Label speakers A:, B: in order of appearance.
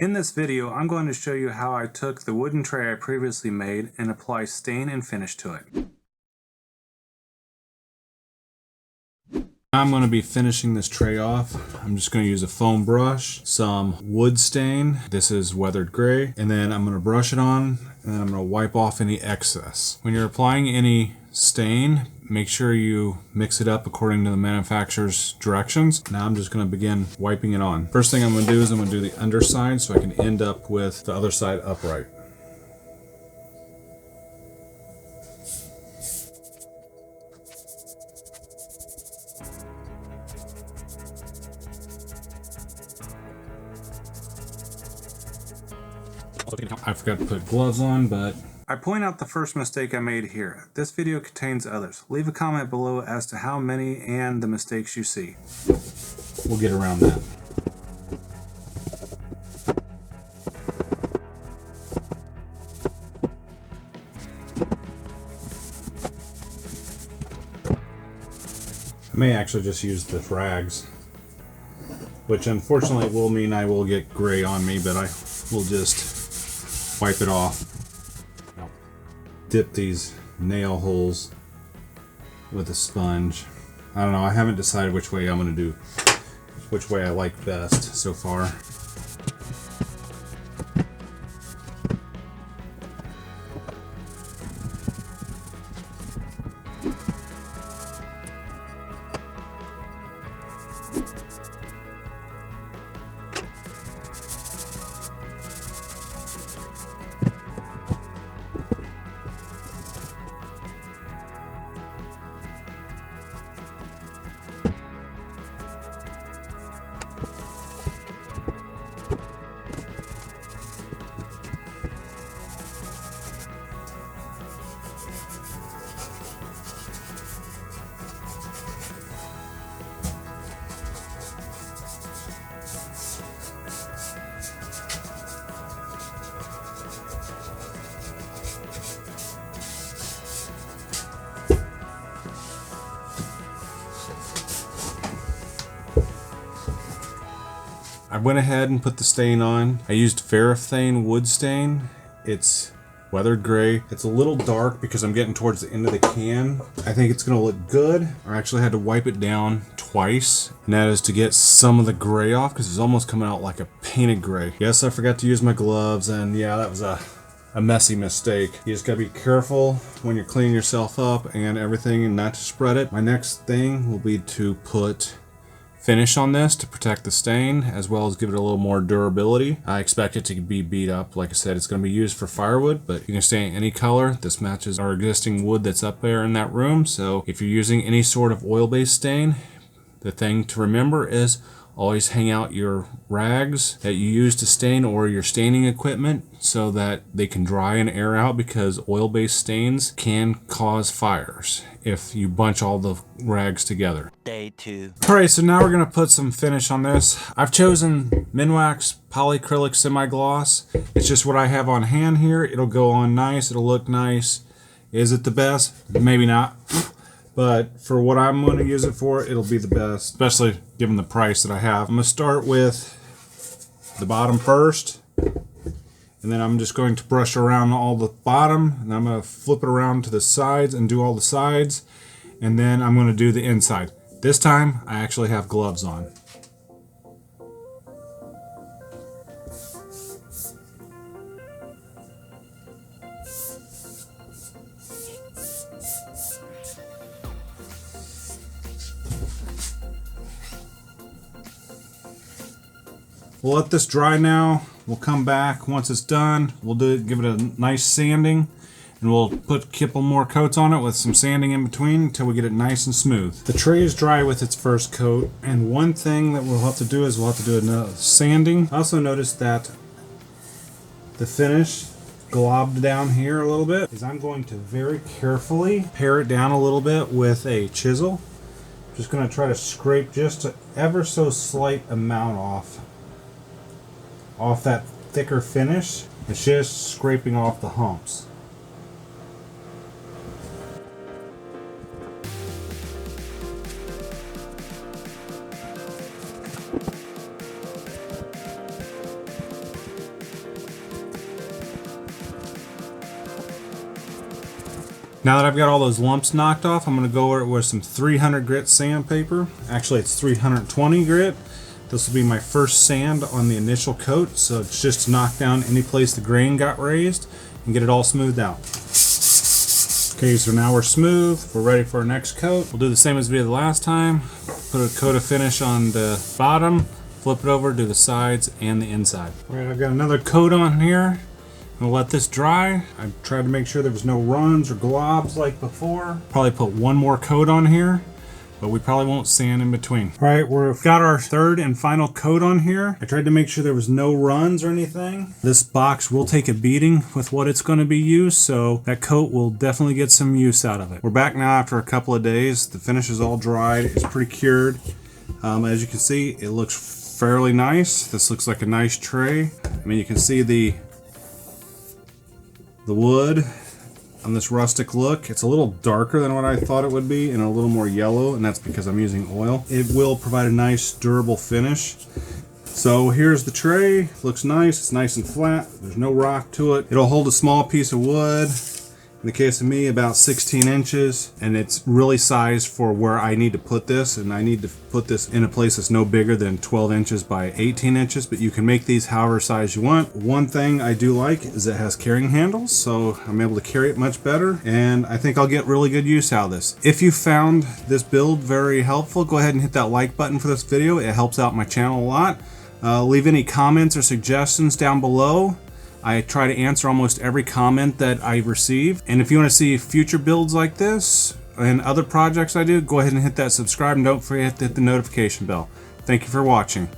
A: In this video, I'm going to show you how I took the wooden tray I previously made and apply stain and finish to it. I'm going to be finishing this tray off. I'm just going to use a foam brush, some wood stain. This is weathered gray. And then I'm going to brush it on and then I'm going to wipe off any excess. When you're applying any stain, make sure you mix it up according to the manufacturer's directions. Now I'm just going to begin wiping it on. First thing I'm going to do is I'm going to do the underside so I can end up with the other side upright. I forgot to put gloves on, but I point out the first mistake I made here. This video contains others. Leave a comment below as to how many and the mistakes you see. We'll get around that. I may actually just use the rags, which unfortunately will mean I will get gray on me, but I will just wipe it off. I'll dip these nail holes with a sponge. I don't know, I haven't decided which way I'm going to do, which way I like best so far. I went ahead and put the stain on. I used Varathane wood stain. It's weathered gray. It's a little dark because I'm getting towards the end of the can. I think it's gonna look good. I actually had to wipe it down twice, and that is to get some of the gray off because it's almost coming out like a painted gray. Yes, I forgot to use my gloves, and yeah, that was a messy mistake. You just gotta be careful when you're cleaning yourself up and everything and not to spread it. My next thing will be to put finish on this to protect the stain as well as give it a little more durability. I expect it to be beat up. Like I said, it's going to be used for firewood, but you can stain any color. This matches our existing wood that's up there in that room. So if you're using any sort of oil-based stain, the thing to remember is always hang out your rags that you use to stain or your staining equipment so that they can dry and air out, because oil-based stains can cause fires if you bunch all the rags together.
B: Day 2.
A: Alright, so now we're going to put some finish on this. I've chosen Minwax Polyacrylic Semi-Gloss. It's just what I have on hand here. It'll go on nice. It'll look nice. Is it the best? Maybe not. But for what I'm going to use it for, it'll be the best, especially given the price that I have. I'm going to start with the bottom first, and then I'm just going to brush around all the bottom, and I'm going to flip it around to the sides and do all the sides, and then I'm going to do the inside. This time, I actually have gloves on. We'll let this dry now. We'll come back once it's done. We'll give it a nice sanding, and we'll put a couple more coats on it with some sanding in between until we get it nice and smooth. The tray is dry with its first coat, and one thing that we'll have to do is we'll have to do another sanding. I also noticed that the finish globbed down here a little bit. I'm going to very carefully pare it down a little bit with a chisel. I'm just going to try to scrape just an ever so slight amount off that thicker finish. It's just scraping off the humps. Now that I've got all those lumps knocked off, I'm going to go over it with some 300 grit sandpaper. Actually, it's 320 grit. This will be my first sand on the initial coat, so it's just to knock down any place the grain got raised and get it all smoothed out. Okay, so now we're smooth. We're ready for our next coat. We'll do the same as we did the last time. Put a coat of finish on the bottom, flip it over, do the sides and the inside. All right, I've got another coat on here. I'm gonna let this dry. I tried to make sure there was no runs or globs like before. Probably put one more coat on here, but we probably won't sand in between. All right, we've got our third and final coat on here. I tried to make sure there was no runs or anything. This box will take a beating with what it's gonna be used, so that coat will definitely get some use out of it. We're back now after a couple of days. The finish is all dried, it's pretty cured. As you can see, it looks fairly nice. This looks like a nice tray. I mean, you can see the wood on this rustic look. It's a little darker than what I thought it would be and a little more yellow, and that's because I'm using oil. It will provide a nice durable finish. So here's the tray. Looks nice. It's nice and flat. There's no rock to it. It'll hold a small piece of wood. In the case of me, about 16 inches, and it's really sized for where I need to put this, and I need to put this in a place that's no bigger than 12 inches by 18 inches, but you can make these however size you want. One thing I do like is it has carrying handles, so I'm able to carry it much better, and I think I'll get really good use out of this. If you found this build very helpful, go ahead and hit that like button for this video. It helps out my channel a lot. Leave any comments or suggestions down below. I try to answer almost every comment that I receive. And if you want to see future builds like this and other projects I do, go ahead and hit that subscribe and don't forget to hit the notification bell. Thank you for watching.